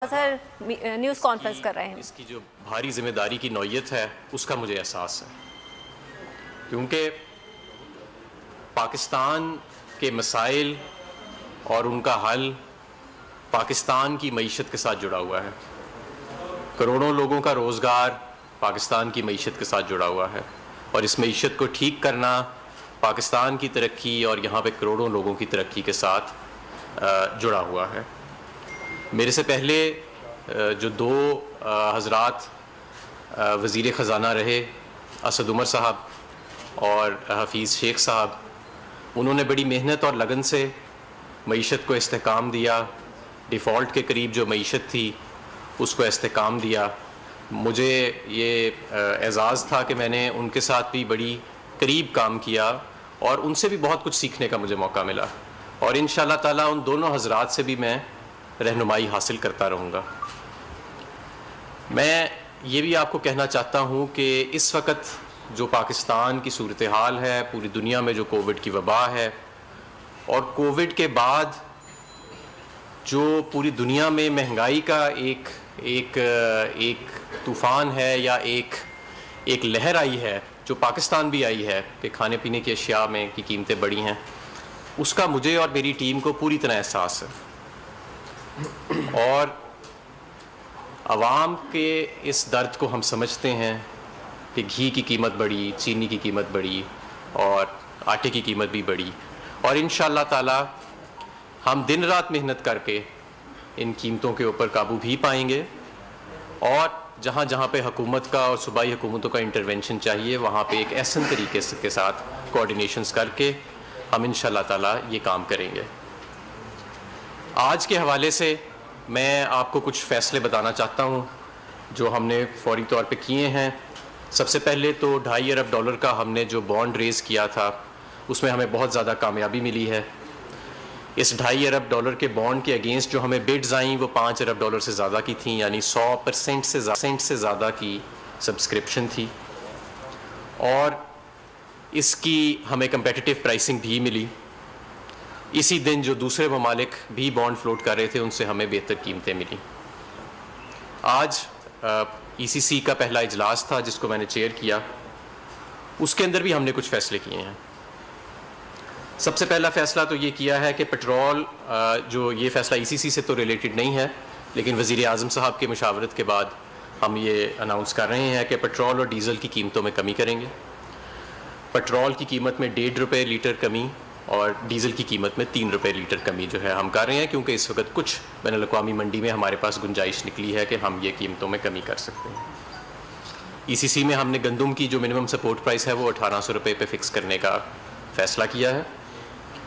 سر news conference کر رہے ہیں. اس کی جو بھاری ذمہ داری کی نوعیت ہے اس کا مجھے احساس ہے، کیونکہ پاکستان کے مسائل اور ان کا حل پاکستان کی معیشت کے ساتھ جڑا ہوا ہے. کروڑوں لوگوں کا روزگار پاکستان کی معیشت کے ساتھ جڑا ہوا ہے، اور اس معیشت کو ٹھیک کرنا پاکستان کی ترقی اور یہاں پہ کروڑوں لوگوں کی ترقی کے ساتھ جڑا ہوا ہے. میرے سے پہلے جو دو حضرات وزیر خزانہ رہے، اسد عمر صاحب اور حفیظ شیخ صاحب، انہوں نے بڑی محنت اور لگن سے معیشت کو استحکام دیا. ڈیفالٹ کے قریب جو معیشت تھی اس کو استحکام دیا. مجھے یہ اعزاز تھا کہ میں نے ان کے ساتھ بھی بڑی قریب کام کیا اور ان سے بھی بہت کچھ سیکھنے کا مجھے موقع ملا، اور انشاءاللہ تعالیٰ ان دونوں حضرات سے بھی میں رہنمائی حاصل کرتا رہوں گا. میں یہ بھی آپ کو کہنا چاہتا ہوں کہ اس وقت جو پاکستان کی صورتحال ہے، پوری دنیا میں جو کووڈ کی وبا ہے، اور کووڈ کے بعد جو پوری دنیا میں مہنگائی کا ایک طوفان ہے یا ایک لہر آئی ہے، جو پاکستان بھی آئی ہے کہ کھانے پینے کی اشیاء میں کی قیمتیں بڑھی ہیں، اس کا مجھے اور میری ٹیم کو پوری طرح احساس ہے. اور عوام کے اس درد کو ہم سمجھتے ہیں کہ گھی کی قیمت بڑھی، چینی کی قیمت بڑھی اور آٹے کی قیمت بھی بڑھی، اور انشاءاللہ تعالی ہم دن رات محنت کر کے ان قیمتوں کے اوپر قابو بھی پائیں گے، اور جہاں جہاں پہ حکومت کا اور صوبائی حکومتوں کا انٹرونشن چاہیے وہاں پہ ایک احسن طریقے کے ساتھ کوآرڈینیشنز کر کے ہم انشاءاللہ تعالی یہ کام کریں گے. آج کے حوالے سے میں آپ کو کچھ فیصلے بتانا چاہتا ہوں جو ہم نے فوری طور پہ کیے ہیں. سب سے پہلے تو $2.5 ارب کا ہم نے جو بانڈ ریز کیا تھا اس میں ہمیں بہت زیادہ کامیابی ملی ہے. اس $2.5 ارب کے بانڈ کے اگینسٹ جو ہمیں بڈز آئیں وہ $5 ارب سے زیادہ کی تھیں، یعنی 100% سے زیادہ کی سبسکرپشن تھی، اور اس کی ہمیں کمپیٹیٹیو پرائسنگ بھی ملی. اسی دن جو دوسرے ممالک بھی بانڈ فلوٹ کر رہے تھے ان سے ہمیں بہتر قیمتیں ملیں. آج ECC کا پہلا اجلاس تھا جس کو میں نے چیئر کیا، اس کے اندر بھی ہم نے کچھ فیصلے کیے ہیں. سب سے پہلا فیصلہ تو یہ کیا ہے کہ پیٹرول، جو یہ فیصلہ ECC سے تو ریلیٹڈ نہیں ہے لیکن وزیر اعظم صاحب کے مشاورت کے بعد ہم یہ اناؤنس کر رہے ہیں کہ پیٹرول اور ڈیزل کی قیمتوں میں کمی کریں گے. پیٹرول کی قیمت میں $1.5 لیٹر کمی اور ڈیزل کی قیمت میں $3 لیٹر کمی جو ہے ہم کر رہے ہیں، کیونکہ اس وقت کچھ بین الاقوامی منڈی میں ہمارے پاس گنجائش نکلی ہے کہ ہم یہ قیمتوں میں کمی کر سکتے ہیں. ECC میں ہم نے گندم کی جو منیمم سپورٹ پرائس ہے وہ $1800 پہ فکس کرنے کا فیصلہ کیا ہے،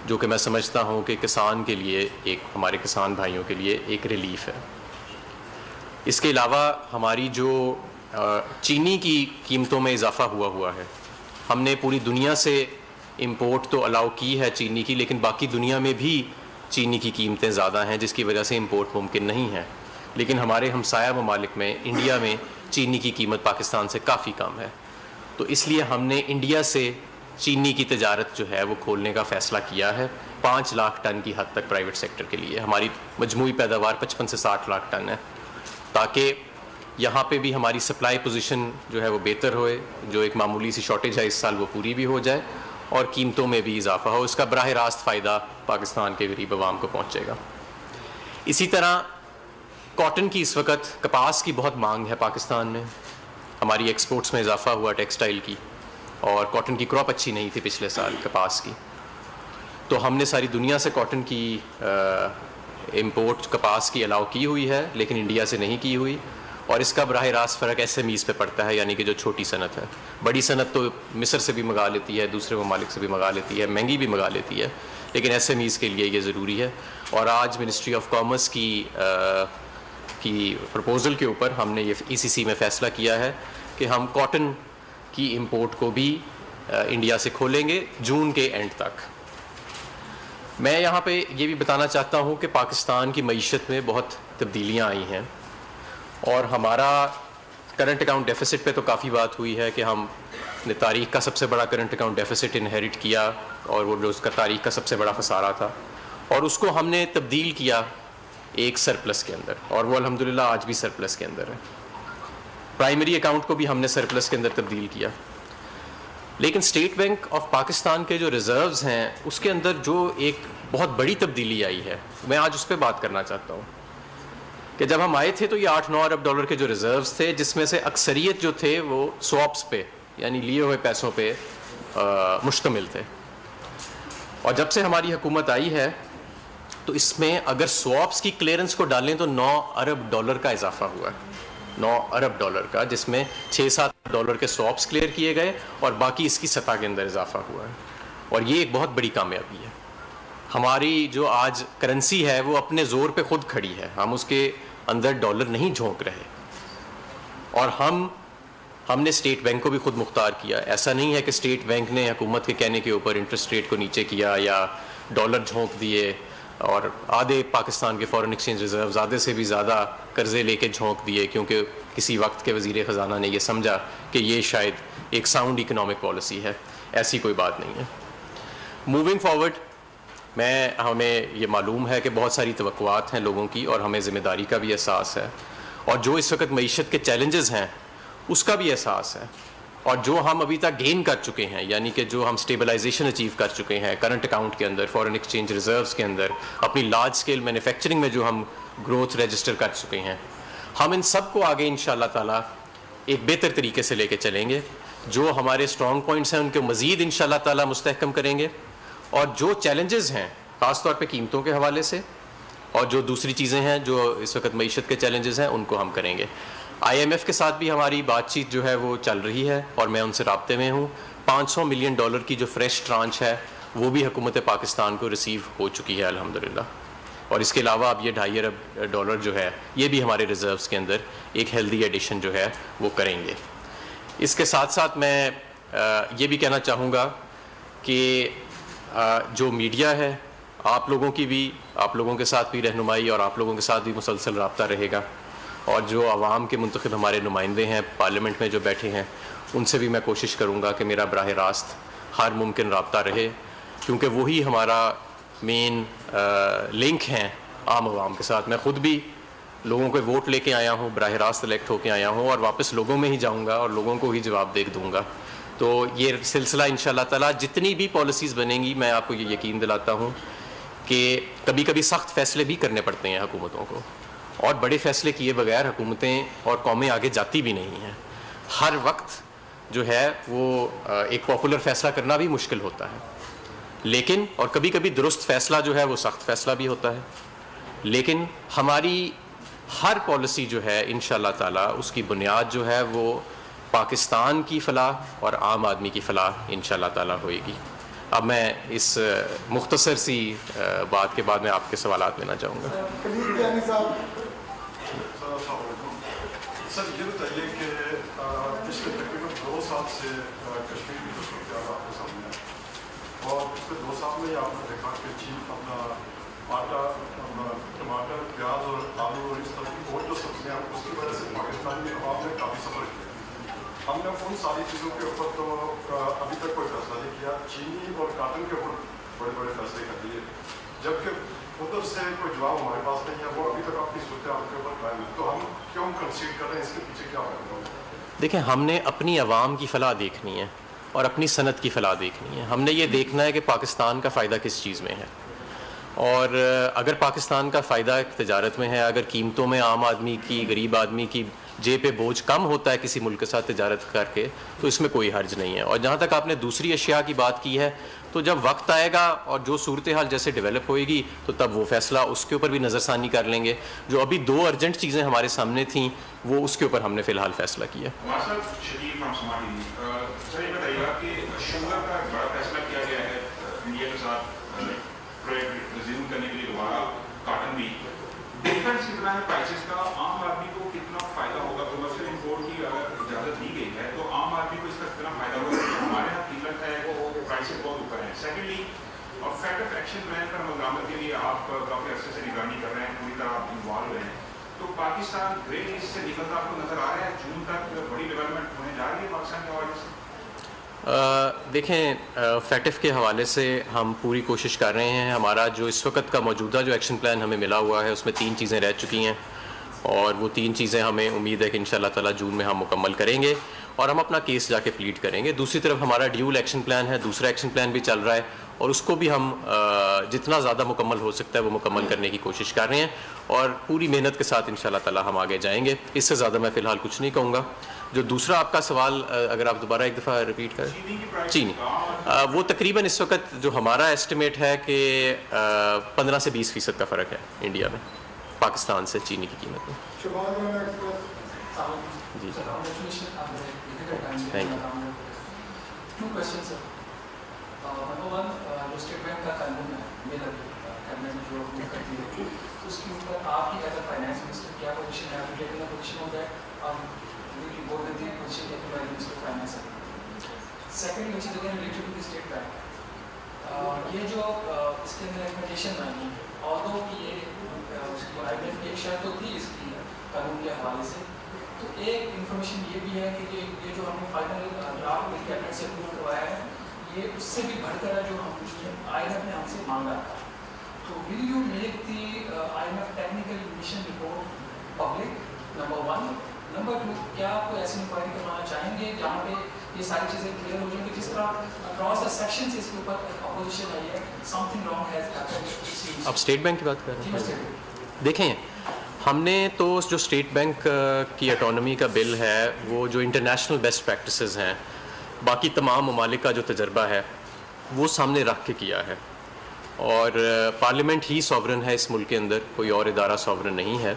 جو کہ میں سمجھتا ہوں کہ کسان کے لیے، ہمارے کسان بھائیوں کے لیے ایک ریلیف ہے. اس کے علاوہ ہماری جو چینی کی قیمتوں میں اضافہ ہوا ہے، ہم نے پوری دنیا سے امپورٹ تو الاؤ کی ہے چینی کی، لیکن باقی دنیا میں بھی چینی کی قیمتیں زیادہ ہیں جس کی وجہ سے امپورٹ ممکن نہیں ہے. لیکن ہمارے ہمسایہ ممالک میں، انڈیا میں چینی کی قیمت پاکستان سے کافی کم ہے، تو اس لیے ہم نے انڈیا سے چینی کی تجارت جو ہے وہ کھولنے کا فیصلہ کیا ہے 5 لاکھ ٹن کی حد تک پرائیویٹ سیکٹر کے لیے. ہماری مجموعی پیداوار 55 سے 60 لاکھ ٹن ہے، تاکہ یہاں پہ بھی ہماری سپلائی پوزیشن جو ہے وہ بہتر ہوئے. جو ایک معمولی سی شارٹیج ہے اس سال وہ پوری بھی ہو جائے اور قیمتوں میں بھی اضافہ ہو. اس کا براہ راست فائدہ پاکستان کے غریب عوام کو پہنچے گا. اسی طرح کاٹن کی اس وقت، کپاس کی بہت مانگ ہے پاکستان میں. ہماری ایکسپورٹس میں اضافہ ہوا ٹیکسٹائل کی، اور کاٹن کی کراپ اچھی نہیں تھی پچھلے سال کپاس کی، تو ہم نے ساری دنیا سے کاٹن کی امپورٹ کپاس کی الاؤ کی ہوئی ہے لیکن انڈیا سے نہیں کی ہوئی. اور اس کا براہ راست فرق SMEs پہ پڑتا ہے، یعنی کہ جو چھوٹی صنعت ہے. بڑی صنعت تو مصر سے بھی منگا لیتی ہے، دوسرے ممالک سے بھی منگا لیتی ہے، مہنگی بھی منگا لیتی ہے، لیکن SMEs کے لیے یہ ضروری ہے. اور آج منسٹری آف کامرس کی پرپوزل کے اوپر ہم نے یہ ECC میں فیصلہ کیا ہے کہ ہم کاٹن کی امپورٹ کو بھی انڈیا سے کھولیں گے جون کے اینڈ تک. میں یہاں پہ یہ بھی بتانا چاہتا ہوں کہ پاکستان کی معیشت میں بہت تبدیلیاں آئی ہیں، اور ہمارا کرنٹ اکاؤنٹ ڈیفیسٹ پہ تو کافی بات ہوئی ہے کہ ہم نے تاریخ کا سب سے بڑا کرنٹ اکاؤنٹ ڈیفیسٹ انہیریٹ کیا، اور وہ جو اس کا تاریخ کا سب سے بڑا خسارہ تھا، اور اس کو ہم نے تبدیل کیا ایک سرپلس کے اندر، اور وہ الحمدللہ آج بھی سرپلس کے اندر ہے. پرائمری اکاؤنٹ کو بھی ہم نے سرپلس کے اندر تبدیل کیا. لیکن اسٹیٹ بینک آف پاکستان کے جو ریزروز ہیں اس کے اندر جو ایک بہت بڑی تبدیلی آئی ہے، میں آج اس پہ بات کرنا چاہتا ہوں. کہ جب ہم آئے تھے تو یہ 8-9 ارب ڈالر کے جو ریزروز تھے، جس میں سے اکثریت جو تھے وہ سواپس پہ یعنی لیے ہوئے پیسوں پہ مشتمل تھے. اور جب سے ہماری حکومت آئی ہے تو اس میں اگر سواپس کی کلیئرنس کو ڈالیں تو 9 ارب ڈالر کا اضافہ ہوا ہے. 9 ارب ڈالر کا، جس میں 6-7 ڈالر کے سواپس کلیئر کیے گئے اور باقی اس کی سطح کے اندر اضافہ ہوا ہے. اور یہ ایک بہت بڑی کامیابی ہے. ہماری جو آج کرنسی ہے وہ اپنے زور پہ خود کھڑی ہے، ہم اس کے اندر ڈالر نہیں جھونک رہے. اور ہم نے اسٹیٹ بینک کو بھی خود مختار کیا. ایسا نہیں ہے کہ اسٹیٹ بینک نے حکومت کے کہنے کے اوپر انٹرسٹ ریٹ کو نیچے کیا یا ڈالر جھونک دیے اور آدھے پاکستان کے فارن ایکسچینج ریزروز آدھے سے بھی زیادہ قرضے لے کے جھونک دیے کیونکہ کسی وقت کے وزیر خزانہ نے یہ سمجھا کہ یہ شاید ایک ساؤنڈ اکنامک پالیسی ہے. ایسی کوئی بات نہیں ہے. موونگ فارورڈ ہمیں یہ معلوم ہے کہ بہت ساری توقعات ہیں لوگوں کی اور ہمیں ذمہ داری کا بھی احساس ہے، اور جو اس وقت معیشت کے چیلنجز ہیں اس کا بھی احساس ہے. اور جو ہم ابھی تک گین کر چکے ہیں، یعنی کہ جو ہم اسٹیبلائزیشن اچیو کر چکے ہیں کرنٹ اکاؤنٹ کے اندر، فارن ایکسچینج ریزروز کے اندر، اپنی لارج اسکیل مینوفیکچرنگ میں جو ہم گروتھ رجسٹر کر چکے ہیں، ہم ان سب کو آگے انشاءاللہ تعالیٰ ایک بہتر طریقے سے لے کے چلیں گے. جو ہمارے اسٹرانگ پوائنٹس ہیں ان کو مزید انشاءاللہ تعالیٰ مستحکم کریں گے، اور جو چیلنجز ہیں خاص طور پہ قیمتوں کے حوالے سے اور جو دوسری چیزیں ہیں جو اس وقت معیشت کے چیلنجز ہیں ان کو ہم کریں گے. IMF کے ساتھ بھی ہماری بات چیت جو ہے وہ چل رہی ہے اور میں ان سے رابطے میں ہوں. $500 ملین کی جو فریش ٹرانچ ہے وہ بھی حکومت پاکستان کو ریسیو ہو چکی ہے الحمدللہ. اور اس کے علاوہ اب یہ $2.5 ارب جو ہے یہ بھی ہمارے ریزروز کے اندر ایک ہیلدی ایڈیشن جو ہے وہ کریں گے. اس کے ساتھ ساتھ میں یہ بھی کہنا چاہوں گا کہ جو میڈیا ہے آپ لوگوں کے ساتھ بھی رہنمائی اور آپ لوگوں کے ساتھ بھی مسلسل رابطہ رہے گا. اور جو عوام کے منتخب ہمارے نمائندے ہیں پارلیمنٹ میں جو بیٹھے ہیں ان سے بھی میں کوشش کروں گا کہ میرا براہ راست ہر ممکن رابطہ رہے، کیونکہ وہی ہمارا مین لنک ہیں عام عوام کے ساتھ. میں خود بھی لوگوں کو ووٹ لے کے آیا ہوں، براہ راست الیکٹ ہو کے آیا ہوں اور واپس لوگوں میں ہی جاؤں گا اور لوگوں کو ہی جواب دے دوں گا. تو یہ سلسلہ انشاءاللہ تعالیٰ جتنی بھی پالیسیز بنیں گی میں آپ کو یہ یقین دلاتا ہوں کہ کبھی کبھی سخت فیصلے بھی کرنے پڑتے ہیں حکومتوں کو، اور بڑے فیصلے کیے بغیر حکومتیں اور قومیں آگے جاتی بھی نہیں ہیں. ہر وقت جو ہے وہ ایک پاپولر فیصلہ کرنا بھی مشکل ہوتا ہے، لیکن اور کبھی کبھی درست فیصلہ جو ہے وہ سخت فیصلہ بھی ہوتا ہے. لیکن ہماری ہر پالیسی جو ہے انشاءاللہ تعالیٰ اس کی بنیاد جو ہے وہ پاکستان کی فلاح اور عام آدمی کی فلاح انشاءاللہ تعالیٰ ہوئے گی. اب میں اس مختصر سی بات کے بعد میں آپ کے سوالات لینا چاہوں گا. سر یہ بتائیے کہ پچھلے تقریباً 2 سال سے کشمیر کی جو صورتحال آپ کے سامنے ہے، اور پچھلے 2 سال میں آپ نے دیکھا کہ چین اپنا آٹا، ٹماٹر، پیاز اور آلو اور اس طرح کی اور جو سبزیاں ہیں اس کی وجہ سے پاکستانی عوام نے کافی سفر کیا. ہم نے ان ساری چیزوں کے اوپر تو ابھی تک کوئی فیصلہ نہیں کیا. چینی اور کاٹن کے اوپر بڑے بڑے فیصلے کر دیے، جبکہ ادھر سے کوئی جواب ہمارے پاس نہیں ہے. وہ ابھی تک اپنی صورتحال کے اوپر قائم ہے. تو ہم کیوں کنسیڈ کر رہے ہیں؟ اس کے پیچھے کیا ہے؟ دیکھیں، ہم نے اپنی عوام کی فلاح دیکھنی ہے اور اپنی صنعت کی فلاح دیکھنی ہے. ہم نے یہ دیکھنا ہے کہ پاکستان کا فائدہ کس چیز میں ہے، اور اگر پاکستان کا فائدہ تجارت میں ہے، اگر قیمتوں میں عام آدمی کی، غریب آدمی کی جیب پہ بوجھ کم ہوتا ہے کسی ملک کے ساتھ تجارت کر کے، تو اس میں کوئی حرج نہیں ہے. اور جہاں تک آپ نے دوسری اشیاء کی بات کی ہے، تو جب وقت آئے گا اور جو صورتحال جیسے ڈیولپ ہوئے گی تو تب وہ فیصلہ اس کے اوپر بھی نظر ثانی کر لیں گے. جو ابھی 2 ارجنٹ چیزیں ہمارے سامنے تھیں وہ اس کے اوپر ہم نے فی الحال فیصلہ کیا. ڈفرینس کتنا ہے پرائسز کا؟ عام آدمی کو کتنا فائدہ ہوگا؟ کمرشل امپورٹ کی اگر اجازت دی گئی ہے تو عام آدمی کو اس کا کتنا فائدہ ہوگا؟ ہمارے یہاں قیمت ہے وہ پرائسز بہت اوپر ہیں. سیکنڈلی، اور فیکٹ آف ایکشن پلان پر ملازمت کے لیے آپ کافی عرصے سے نگرانی کر رہے ہیں، پوری طرح آپ انوالو ہیں، تو پاکستان گرے لسٹ سے نکلتا آپ کو نظر آ رہا ہے؟ جون تک بڑی ڈیولپمنٹ ہونے جا رہی ہے پاکستان کے حوالے سے؟ دیکھیں فیٹف کے حوالے سے ہم پوری کوشش کر رہے ہیں. ہمارا جو اس وقت کا موجودہ جو ایکشن پلان ہمیں ملا ہوا ہے اس میں 3 چیزیں رہ چکی ہیں, اور وہ 3 چیزیں ہمیں امید ہے کہ انشاءاللہ تعالی جون میں ہم مکمل کریں گے اور ہم اپنا کیس جا کے پلیڈ کریں گے. دوسری طرف ہمارا ڈیول ایکشن پلان ہے, دوسرا ایکشن پلان بھی چل رہا ہے, اور اس کو بھی ہم جتنا زیادہ مکمل ہو سکتا ہے وہ مکمل کرنے کی کوشش کر رہے ہیں, اور پوری محنت کے ساتھ انشاءاللہ تعالی ہم آگے جائیں گے. اس سے زیادہ میں فی الحال کچھ نہیں کہوں گا. جو دوسرا آپ کا سوال اگر آپ دوبارہ ایک دفعہ ریپیٹ کریں. چینی وہ تقریباً اس وقت جو ہمارا ایسٹیمیٹ ہے کہ 15 سے 20% کا فرق ہے انڈیا میں پاکستان سے چینی کی قیمت میں. جی تھینک یو. نمبر 1 جو اسٹیٹ بینک کا قانون ہے مل کرنے میں جو حکومت کرتی ہے اس کے اوپر آپ کی ایز اے فائنانس منسٹر کیا پوزیشن ہے؟ آپ کی ٹیکنل پوزیشن ہوتا ہے آپ بول دیتے ہیں position taken by minister finance ہے. Second which is again related to the State Bank, یہ جو اس کے اندر ریکمنڈیشن آئی ہیں آلدو کہ یہ اس کی آئی ایم ایف کی ایک شرط تو تھی اس کی قانون کے حوالے سے, تو ایک انفارمیشن یہ بھی ہے کہ یہ جو ہم نے فائنل ڈرافٹ بل کیبنٹ سے اپروو کروایا ہے یہ اس سے بھی بڑھ کر ہے جو ہم آئی ایم ایف نے ہم سے مانگا تھا. تو will you make the I M F technical mission report public? Number 1. Number 2, کیا آپ کو ایسی انکوائری کروانا چاہیں گے جہاں پہ یہ ساری چیزیں کلیئر ہو جائیں گی؟ جس طرح اکراس دا سیکشنز اس کے اوپر اپوزیشن آئی ہے, some thing wrong has happened. آپ اسٹیٹ بینک کی بات کر رہے ہیں. دیکھیں ہم نے تو جو اسٹیٹ بینک کی اٹانومی کا بل ہے وہ جو انٹرنیشنل بیسٹ پریکٹسز ہیں باقی تمام ممالک کا جو تجربہ ہے وہ سامنے رکھ کے کیا ہے, اور پارلیمنٹ ہی سوورن ہے اس ملک کے اندر, کوئی اور ادارہ سوورن نہیں ہے,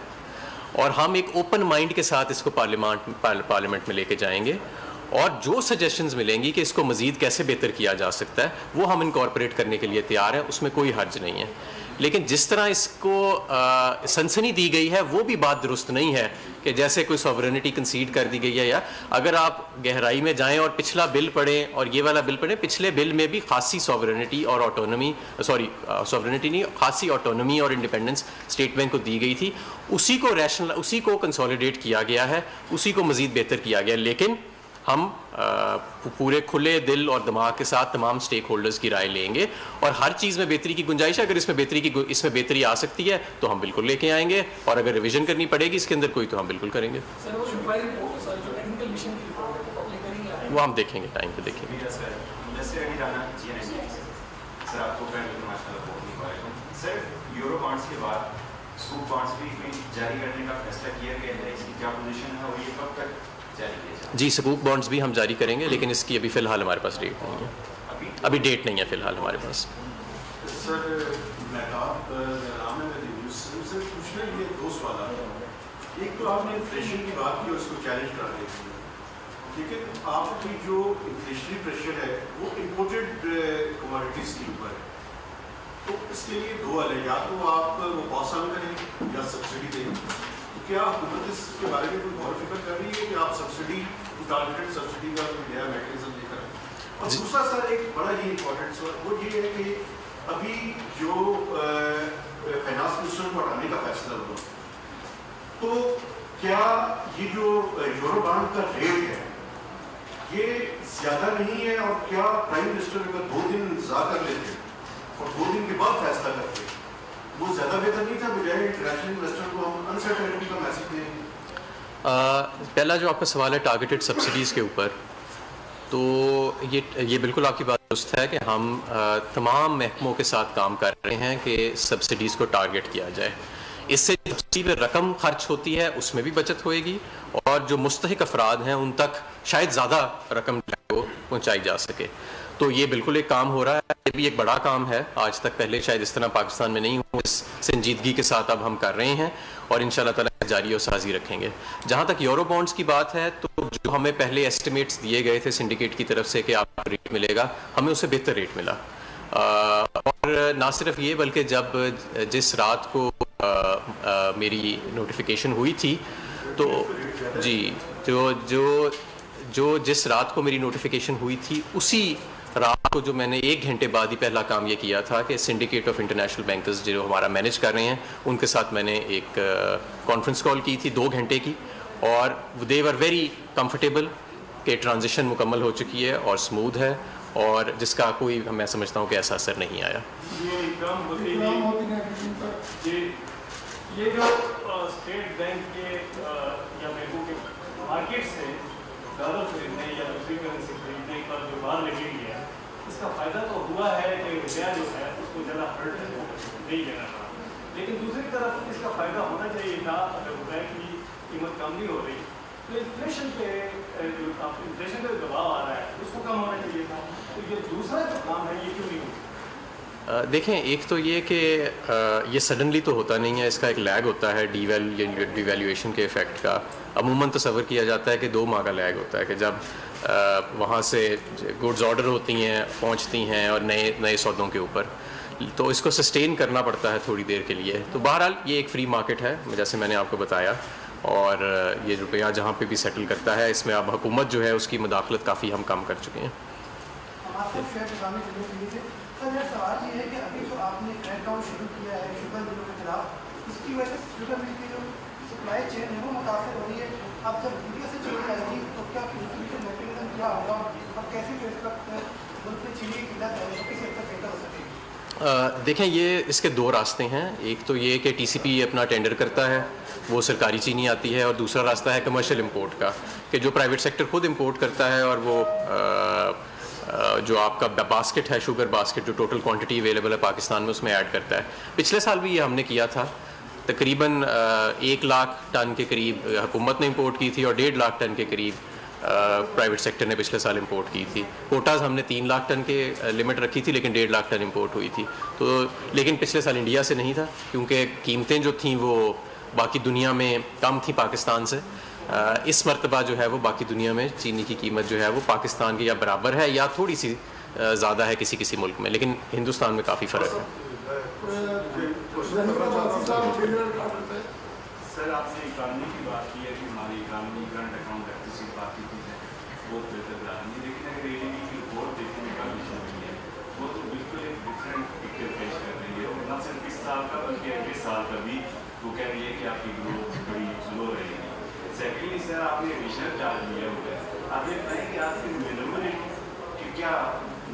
اور ہم ایک اوپن مائنڈ کے ساتھ اس کو پارلیمنٹ میں لے کے جائیں گے, اور جو سجیشنز ملیں گی کہ اس کو مزید کیسے بہتر کیا جا سکتا ہے وہ ہم انکارپوریٹ کرنے کے لیے تیار ہیں, اس میں کوئی حرج نہیں ہے. لیکن جس طرح اس کو سنسنی دی گئی ہے وہ بھی بات درست نہیں ہے کہ جیسے کوئی سوورنٹی کنسیڈ کر دی گئی ہے. یا اگر آپ گہرائی میں جائیں اور پچھلا بل پڑھیں اور یہ والا بل پڑھیں, پچھلے بل میں بھی خاصی سوورنٹی اور آٹونومی سوورنٹی نہیں خاصی آٹونومی اور انڈیپینڈنس اسٹیٹ بینک کو دی گئی تھی. اسی کو کنسولیڈیٹ کیا گیا ہے, اسی کو مزید بہتر کیا گیا, لیکن ہم پورے کھلے دل اور دماغ کے ساتھ تمام اسٹیک ہولڈرز کی رائے لیں گے, اور ہر چیز میں بہتری کی گنجائش ہے. اگر اس میں بہتری آ سکتی ہے تو ہم بالکل لے کے آئیں گے, اور اگر ریویژن کرنی پڑے گی اس کے اندر کوئی تو ہم بالکل کریں گے. وہ ہم دیکھیں گے, ٹائم پہ دیکھیں گے. سر یورو بانڈس کے بعد سکوپ بانڈس بھی جاری کرنے کا فیصلہ کیا گیا ہے, اس کی کیا پوزیشن ہے اور یہ کب تک جاری کیا جائے؟ جی سکوپ بانڈس بھی ہم جاری کریں گے, لیکن اس کی ابھی فی الحال ہمارے پاس ڈیٹ نہیں ہے. ابھی ڈیٹ نہیں ہے فی الحال ہمارے پاس. سر سے پوچھنا یہ 2 سوالات. ایک تو آپ نے انفلیشن کی بات کی اور اس کو چیلنج کر رہے تھے, لیکن آپ کی جو انفلیشنری پریشر ہے وہ امپورٹڈ کموڈیٹیز کے اوپر ہے, تو اس کے لیے 2 حل ہیں, یا تو آپ وہ پاس آن کریں یا سبسڈی دیں. کیا حکومت اس کے بارے میں کوئی غور و فکر کر رہی ہے کہ آپ سبسڈی ٹارگیٹڈ سبسڈی کا کوئی نیا میکینزم لے کر آئیں؟ اور دوسرا سر ایک بڑا ہی امپورٹنٹ سوال وہ یہ ہے کہ ابھی جو فائنانس منسٹر کو ہٹانے کا فیصلہ ہوا, تو کیا یہ جو یورو بانڈ کا ریٹ ہے یہ زیادہ نہیں ہے, اور کیا پرائم منسٹر اگر 2 دن انتظار کر لیتے اور 2 دن کے بعد فیصلہ کرتے وہ زیادہ بہتر نہیں تھا, بجائے انٹرنیشنل انویسٹر کو ہم انسرٹینٹی کا میسج دیں؟ پہلا جو آپ کا سوال ہے ٹارگیٹڈ سبسڈیز کے اوپر, تو یہ بالکل آپ کی بات درست ہے کہ ہم تمام محکموں کے ساتھ کام کر رہے ہیں کہ سبسڈیز کو ٹارگیٹ کیا جائے. اس سے سبسڈی پہ رقم خرچ ہوتی ہے اس میں بھی بچت ہوئے گی, اور جو مستحق افراد ہیں ان تک شاید زیادہ رقم پہنچائی جا سکے. تو یہ بالکل ایک کام ہو رہا ہے, یہ بھی ایک بڑا کام ہے, آج تک پہلے شاید اس طرح پاکستان میں نہیں ہوا. اس سنجیدگی کے ساتھ اب ہم کر رہے ہیں اور انشاءاللہ تعالی جاری و سازی رکھیں گے. جہاں تک یورو بانڈز کی بات ہے, تو جو ہمیں پہلے ایسٹیمیٹس دیے گئے تھے سنڈیکیٹ کی طرف سے کہ آپ کو ریٹ ملے گا, ہمیں اس سے بہتر ریٹ ملا. اور نہ صرف یہ بلکہ جس رات کو میری نوٹیفیکیشن ہوئی تھی, تو جی جو جس رات کو میری نوٹیفیکیشن ہوئی تھی اسی رات کو جو میں نے 1 گھنٹے بعد ہی پہلا کام یہ کیا تھا کہ سنڈیکیٹ آف انٹرنیشنل بینکرز جو ہمارا مینیج کر رہے ہیں ان کے ساتھ میں نے ایک کانفرنس کال کی تھی 2 گھنٹے کی, اور دے ور ویری کمفرٹیبل کہ ٹرانزیشن مکمل ہو چکی ہے اور اسموتھ ہے اور جس کا کوئی میں سمجھتا ہوں کہ ایسا اثر نہیں آیا. یہ جو اسٹیٹ بینک کے یا بینکوں کے مارکیٹ سے ڈالر خریدنے یا دوسری کرنسی خریدنے پر جو بار لگی ہوئی ہے اس کا فائدہ تو ہوا ہے کہ روپیہ جو ہے اس کو زیادہ ہرٹ نہیں لینا پڑا, لیکن دوسری طرف اس کا فائدہ ہونا چاہیے تھا اگر روپے کی قیمت کم نہیں ہو رہی تو انفلیشن پہ جو دباؤ آ رہا ہے اس کو کم ہونا چاہیے تھا. تو یہ دوسرا جو کام ہے یہ کیوں نہیں ہوا؟ دیکھیں ایک تو یہ کہ یہ سڈنلی تو ہوتا نہیں ہے, اس کا ایک لیگ ہوتا ہے ڈی ویلیویشن کے افیکٹ کا. عموماً تصور کیا جاتا ہے کہ 2 ماہ کا لیگ ہوتا ہے کہ جب وہاں سے گڈز آرڈر ہوتی ہیں پہنچتی ہیں اور نئے سودوں کے اوپر, تو اس کو سسٹین کرنا پڑتا ہے تھوڑی دیر کے لیے. تو بہرحال یہ ایک فری مارکیٹ ہے جیسے میں نے آپ کو بتایا, اور یہ روپیہ جہاں پہ بھی سیٹل کرتا ہے اس میں اب حکومت جو ہے اس کی مداخلت کافی ہم کم کر چکے ہیں. میرا سوال یہ ہے کہ ابھی جو آپ نے کریک ڈاؤن شروع کیا ہے شوگر ملوں کے خلاف, اس کی وجہ سے شوگر مل کی جو سپلائی چین ہے وہ متاثر ہو رہی ہے. اب جب انڈیا سے چلی جائے گی تو کیا ڈسٹریبیوشن میکینزم کیا ہوگا اور کیسے جو اس وقت ملک میں چینی کی قلت ہے وہ کس حد تک بہتر ہو سکے گی؟ دیکھیں یہ اس کے 2 راستے ہیں. ایک تو یہ کہ ٹی سی پی اپنا ٹینڈر کرتا ہے, وہ سرکاری چینی آتی ہے, اور دوسرا راستہ ہے کمرشل امپورٹ کا کہ جو پرائیویٹ سیکٹر خود امپورٹ کرتا ہے اور وہ جو آپ کا باسکٹ ہے شوگر باسکٹ جو ٹوٹل کوانٹٹی اویلیبل ہے پاکستان میں اس میں ایڈ کرتا ہے. پچھلے سال بھی یہ ہم نے کیا تھا, تقریباً 1 لاکھ ٹن کے قریب حکومت نے امپورٹ کی تھی اور 1.5 لاکھ ٹن کے قریب پرائیویٹ سیکٹر نے پچھلے سال امپورٹ کی تھی. کوٹاز ہم نے 3 لاکھ ٹن کے لمٹ رکھی تھی لیکن 1.5 لاکھ ٹن امپورٹ ہوئی تھی. تو لیکن پچھلے سال انڈیا سے نہیں تھا کیونکہ قیمتیں جو تھیں وہ باقی دنیا میں کم تھیں پاکستان سے. اس مرتبہ جو ہے وہ باقی دنیا میں چینی کی قیمت جو ہے وہ پاکستان کی یا برابر ہے یا تھوڑی سی زیادہ ہے کسی ملک میں, لیکن ہندوستان میں کافی فرق ہے. سر آپ نے اکانومی کی بات کی ہے کہ ہماری اکانومی کرنٹ اکاؤنٹ ڈیفیسٹ باقی چیزیں بہت بہتر جا رہی ہے, لیکن اگر اے ڈی بی کی رپورٹ دیکھنے میں کافی ہوئی ہے وہ تو بالکل ایک ڈفرینٹ پکچر پیش کر رہی ہے, اور نہ صرف اس سال کا بلکہ اگلے سال کا بھی وہ کہہ رہی ہے کہ آپ کی گروتھ بڑی سلو رہے گی. سیکنڈلی سر آپ نے ایڈیشنل چارج لیا ہوا ہے, آپ یہ بتائیں کہ آپ کی مینیمم کیا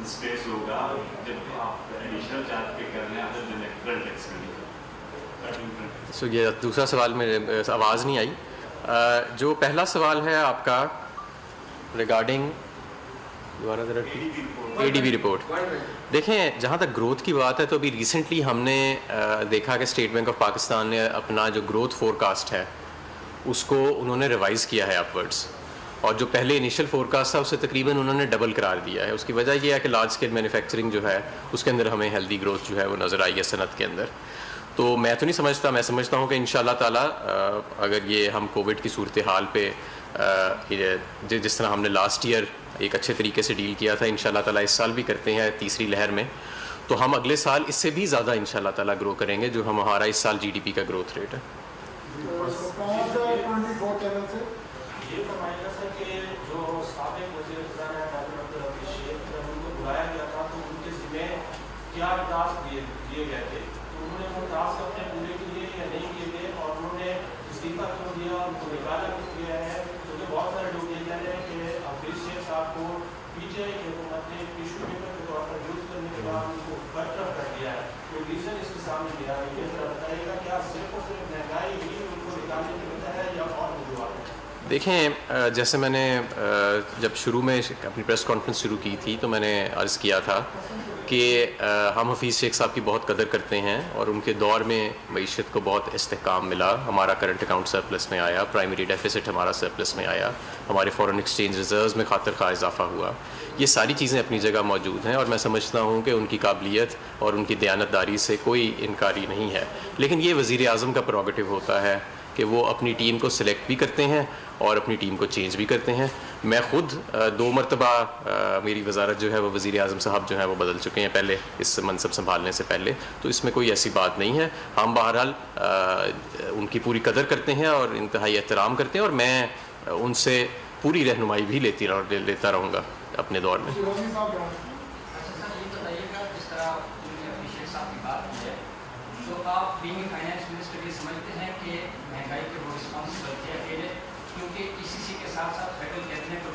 اسپیس ہوگا جب آپ ایڈیشنل چارج پے کر رہے ہیں ادر دین کرنٹ ٹیکس کے لیے. سو یہ دوسرا سوال میرے آواز نہیں آئی. جو پہلا سوال ہے آپ کا regarding a D B report, دیکھیں جہاں تک گروتھ کی بات ہے تو ابھی ریسنٹلی ہم نے دیکھا کہ اسٹیٹ بینک آف پاکستان نے اپنا جو گروتھ فور کاسٹ ہے اس کو انہوں نے ریوائز کیا ہے اپورڈس, اور جو پہلے انیشیل فور کاسٹ تھا اسے تقریباً انہوں نے ڈبل قرار دیا ہے. اس کی وجہ یہ ہے کہ لارج اسکیل مینوفیکچرنگ جو ہے اس کے اندر ہمیں ہیلدی گروتھ جو ہے وہ نظر آئی ہے صنعت کے اندر. تو میں تو نہیں سمجھتا, میں سمجھتا ہوں کہ انشاءاللہ تعالیٰ اگر یہ ہم کووڈ کی صورتحال پہ جس طرح ہم نے لاسٹ ایئر ایک اچھے طریقے سے ڈیل کیا تھا انشاءاللہ تعالیٰ اس سال بھی کرتے ہیں تیسری لہر میں, تو ہم اگلے سال اس سے بھی زیادہ انشاءاللہ تعالیٰ گرو کریں گے جو ہمارا اس سال GDP کا گروتھ ریٹ ہے. یہ فرمائے گا سر کہ جو سابق وزیر خزانہ ڈاکٹر عبدالحفیظ شیخ جب ان کو بلایا گیا تھا تو ان کے ذمہ کیا ٹاسک دیے گئے تھے, تو انہوں نے وہ ٹاسک اپنے پورے کیے یا نہیں کیے گئے, اور انہوں نے استعفیٰ کیوں دیا, ان کو نکالا کیوں گیا ہے, کیونکہ بہت سارے لوگ یہ کہہ رہے ہیں کہ حفیظ شیخ صاحب کو پی ٹی آئی کی حکومت نے ٹیشو پیپر کے طور پر یوز کرنے کے بعد ان کو برطرف کر دیا ہے. کوئی ریزن اس کے سامنے دیا ہے, یہ ذرا بتائیے گا کیا صرف اور صرف مہنگائی ہی ان کو نکالنے کی وجہ ہے یا اور وجوہات ہیں؟ دیکھیں جیسے میں نے جب شروع میں اپنی پریس کانفرنس شروع کی تھی تو میں نے عرض کیا تھا کہ ہم حفیظ شیخ صاحب کی بہت قدر کرتے ہیں اور ان کے دور میں معیشت کو بہت استحکام ملا, ہمارا کرنٹ اکاؤنٹ سرپلس میں آیا, پرائمری ڈیفیسٹ ہمارا سرپلس میں آیا, ہمارے فارن ایکسچینج ریزروز میں خاطر خواہ اضافہ ہوا. یہ ساری چیزیں اپنی جگہ موجود ہیں اور میں سمجھتا ہوں کہ ان کی قابلیت اور ان کی دیانتداری سے کوئی انکاری نہیں ہے, لیکن یہ وزیر اعظم کا پروگیٹو ہوتا ہے کہ وہ اپنی ٹیم کو سلیکٹ بھی کرتے ہیں اور اپنی ٹیم کو چینج بھی کرتے ہیں. میں خود 2 مرتبہ میری وزارت جو ہے وہ وزیر اعظم صاحب جو ہیں وہ بدل چکے ہیں پہلے اس منصب سنبھالنے سے پہلے, تو اس میں کوئی ایسی بات نہیں ہے. ہم بہرحال ان کی پوری قدر کرتے ہیں اور انتہائی احترام کرتے ہیں, اور میں ان سے پوری رہنمائی بھی لیتا رہوں گا اپنے دور میں. تو آپ بینگ فائنانس منسٹر یہ سمجھتے ہیں کہ مہنگائی کے وہ رسپانسبل تھے اکیلے, کیونکہ اسی کے ساتھ ساتھ فیڈرل کیبنٹ اور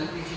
LPG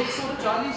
140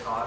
7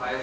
5